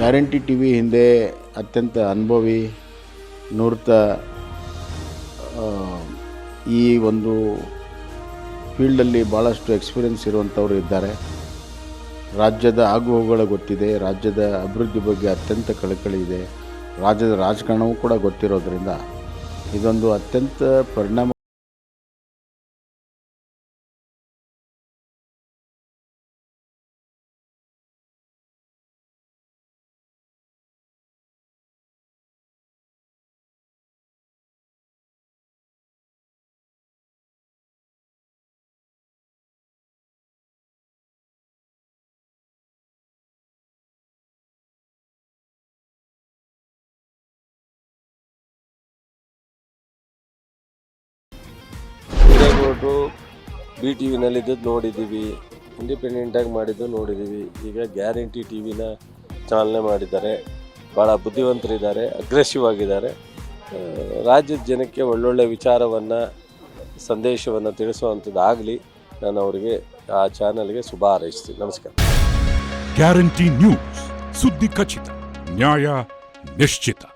Guarantee T V ಹಿಂದೆ ಅತ್ಯಂತ ಅನುಭವಿ ನುರಿತ ಈ ಒಂದು ಫೀಲ್ಡಲ್ಲಿ ಭಾಳಷ್ಟು ಎಕ್ಸ್ಪೀರಿಯೆನ್ಸ್ ಇರುವಂಥವ್ರು ಇದ್ದಾರೆ. ರಾಜ್ಯದ ಆಗುಹೋಗುಗಳು ಗೊತ್ತಿದೆ, ರಾಜ್ಯದ ಅಭಿವೃದ್ಧಿ ಬಗ್ಗೆ ಅತ್ಯಂತ ಕಳಕಳಿ ಇದೆ, ರಾಜ್ಯದ ರಾಜಕಾರಣವೂ ಕೂಡ ಗೊತ್ತಿರೋದ್ರಿಂದ ಇದೊಂದು ಅತ್ಯಂತ ಪರಿಣಾಮ. ಹಿರೇಗೌಡರು BTV ನಲ್ಲಿದ್ದದ್ದು ನೋಡಿದ್ದೀವಿ, ಇಂಡಿಪೆಂಡೆಂಟಾಗಿ ಮಾಡಿದ್ದು ನೋಡಿದ್ದೀವಿ. ಈಗ ಗ್ಯಾರಂಟಿ ಟಿ ವಿನ ಚಾಲನೆ ಮಾಡಿದ್ದಾರೆ. ಭಾಳ ಬುದ್ಧಿವಂತರಿದ್ದಾರೆ, ಅಗ್ರೆಸಿವ್ ಆಗಿದ್ದಾರೆ. ರಾಜ್ಯದ ಜನಕ್ಕೆ ಒಳ್ಳೊಳ್ಳೆ ವಿಚಾರವನ್ನು ಸಂದೇಶವನ್ನು ತಿಳಿಸುವಂಥದ್ದಾಗಲಿ. ನಾನು ಅವರಿಗೆ ಆ ಚಾನಲ್ಗೆ ಶುಭ ಹಾರೈಸ್ತೀನಿ. ನಮಸ್ಕಾರ. ಗ್ಯಾರಂಟಿ ನ್ಯೂಸ್, ಸುದ್ದಿ ಖಚಿತ, ನ್ಯಾಯ ನಿಶ್ಚಿತ.